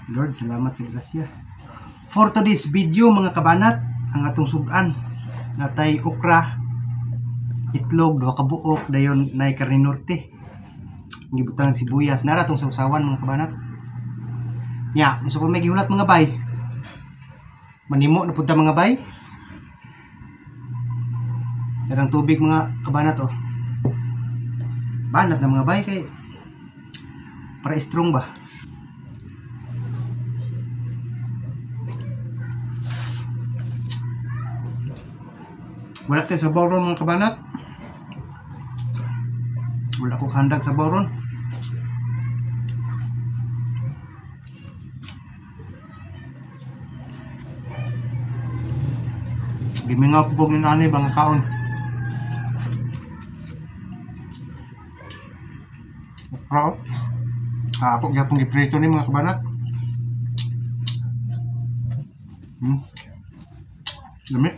Lord, salamat sa grasya. For today's video mga kabanat, ang atong sudan natay okra, itlog, duha ka buok, dayon nay karne norte. Gibutang sibuyas, nara tong sausawan mga kabanat. Nya, unsa pa may gihulat mga bay? Manimo na punta mga bay. Darang tubig mga kabanat oh. Banat na mga bay kay para strong ba. Wala tayo sa bawron mga kabanat. Wala ko kandag sa bawron. Gimingaw po ni nanay mga kaon. Okra. Ako gyapon giprito ni mga kabanat. Dami.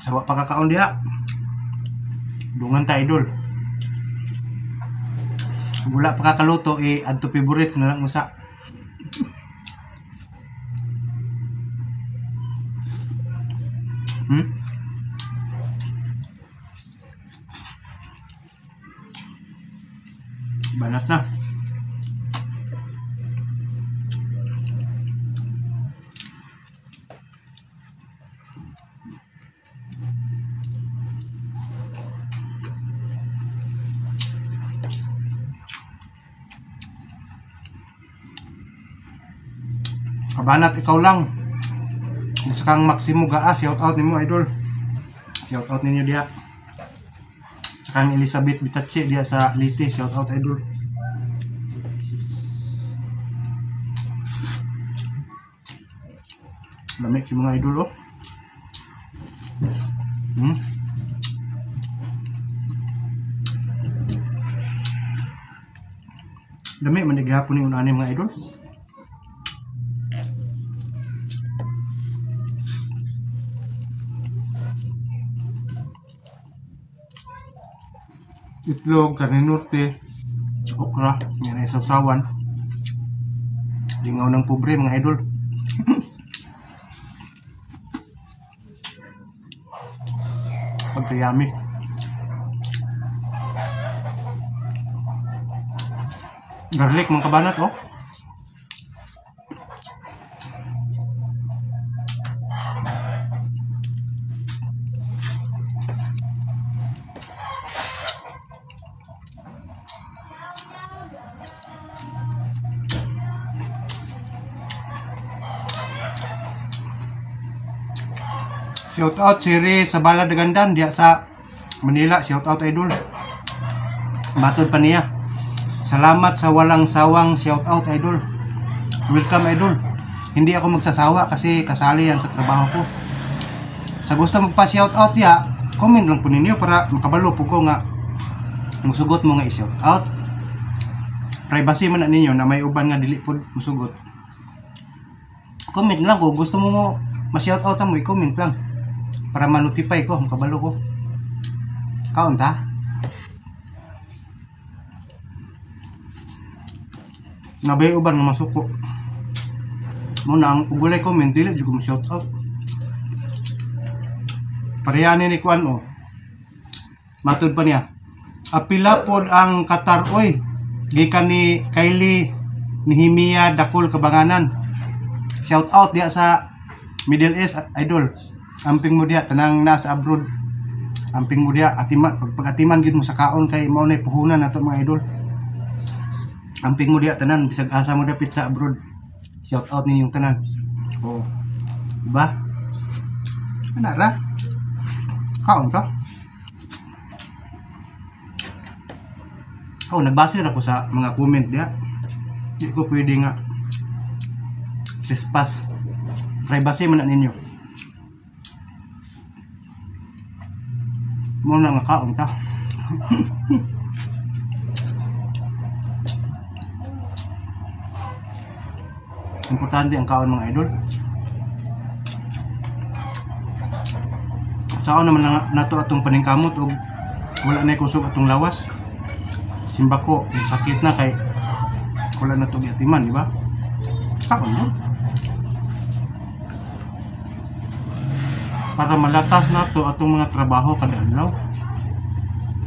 Sawa pa kakaon diha. Dungan ta idol. Wala pa kakaluto adto favorites na lang usa. Banat na. Kabanat, ikaw lang. Sa kang Maximo Gaas, shout out nimo idol. Shout out ninyo diha. Sa kang Elizabeth Bitache diha sa Liti, shout out idol. Lamig yung mga idol oh. Dami man gihapon ni unani mga idol. Itlog, karne norte, okra, yan ay sausawan. Lingaw ng pobre mga idol. Pagkayami. Garlic mga kabanat oh. Shout out Siri sa Baladagandan diya sa Manila. Shout out idol. Matod pa niya. Salamat sa walang sawang shout out idol. Welcome idol. Hindi ako magsasawa kasi kasali yan sa trabaho ko. Sa gusto magpa shout out ya, comment lang po ninyo para makabalo po ko nga musugot mo nga i-shout out. Privacy man na ninyo na may uban nga dili po musugot. Comment lang kung gusto mo ma-shout out mo, i-comment lang. Para ma-notify ko, makabalo ko. Kaon ta? Nabay uban nga masuko. Muna ang ugulay comment, dili juga ma-shout out. Parehani ni Kuan o. Matod pa niya. Apila pod ang Qatar oy. Gikan ni Kylie Nehemia Dakol Kabanganan. Shout out dia sa Middle East idol. Amping mo diya tanang nasa abroad. Amping mo diya pag-atiman gid mo sa kaon kay mao nay puhunan nato mga idol. Amping mo diya tanan bisag asa mo dapit sa abroad. Shout out ninyong tanan. Oh. Diba? Ana ra? Kaon ka? Oh, nagbase ra ko sa mga comment diya. Di ko pwede nga trespass. Privacy man na ninyo. Muna nga kaon ta. Importante ang kaon mga idol. Sao naman nato atong paningkamot og wala na kusog atong lawas. Simba ko, sakit na kay wala na to giatiman, di ba? Kaon mo. Para malatas na to atong mga trabaho kada adlaw.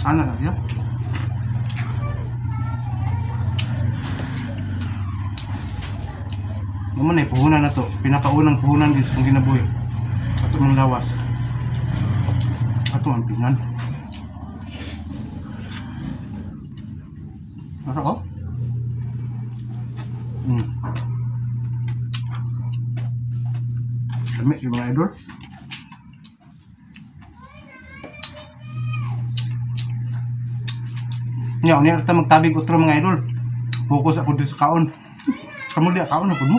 Ana na diya. Naman ay puhunan na to. Pinakaunang puhunan din sa ginabuhi. Ato ng lawas. Ato ang pingan. Ano ko? Dami yung mga idol. Nya, unya kita magtabig utro mga idol. Fokus ako dito sa kaon. Kamu dia kaon na po mo.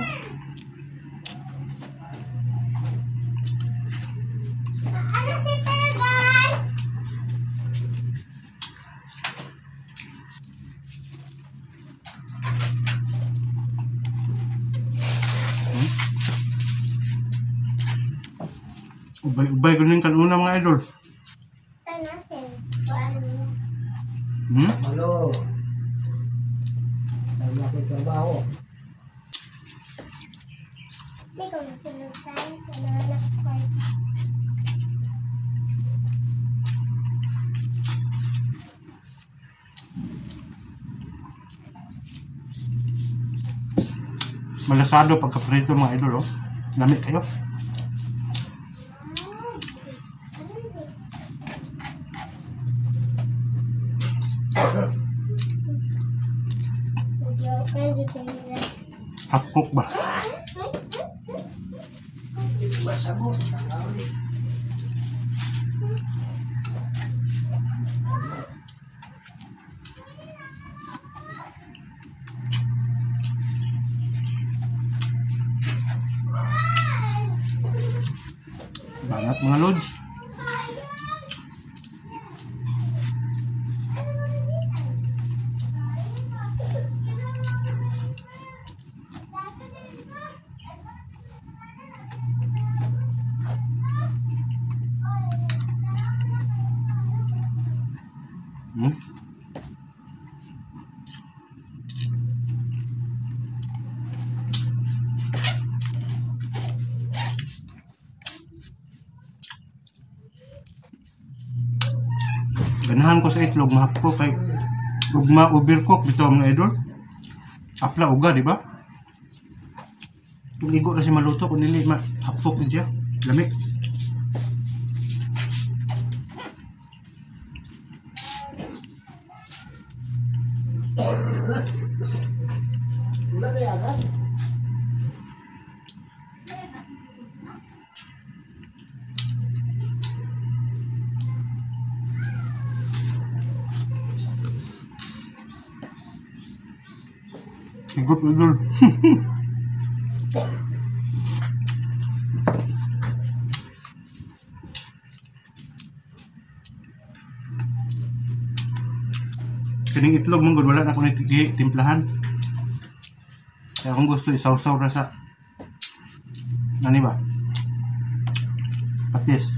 Ubay-ubay gunin kan una mga idol. Halo. Lagi ako trabaho. Hindi ko masunod tayo sa mga nakasword. Malasado pagka-prito mga idol, oh. Lamig kayo. Hakok ba? Masabot. Bangat mga lods. Ganahan ko sa itlog, mahapko kay ugma overcook bitaw mga idol. Apla uga, di ba? Kung igo na si maluto, kung nili mahapkok din siya. Lamig. Wala kaya agad? Higup idol. Kining itlog mong wala na ko ni timplahan. Kaya kung gusto isaw-saw ra sa ano ba? Patis.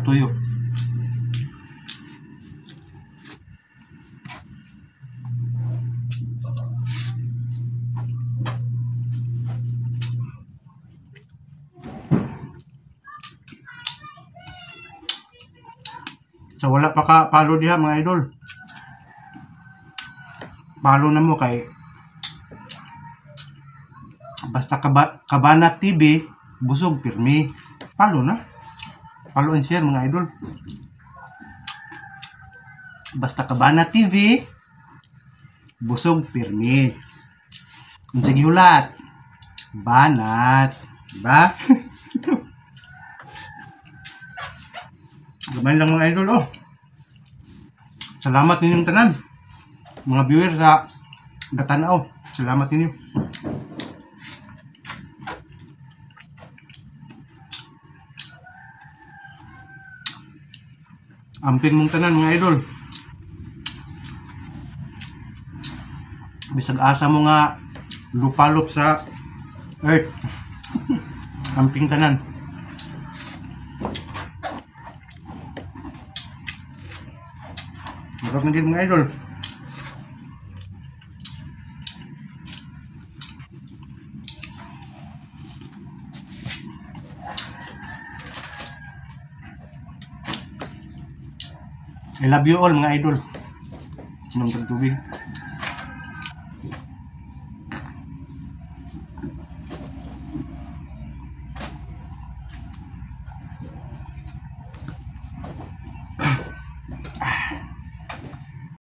Tuyo. So wala pa ka follow diha mga idol. Follow na mo kay basta Kabana TV busog pirmi. Follow na. Follow and share mga idol. Basta Kabana TV busog pirmi. Kung sige hulat banat, diba? Gamay lang mga idol, oh. Salamat ninyong tanan. Mga viewer sa gatanaw. Salamat ninyo. Amping mong tanan mga idol. Bisag asa mo nga lupalop sa earth. Amping tanan. Sarap na din mga idol. I love you all mga idol. Inom ng tubig.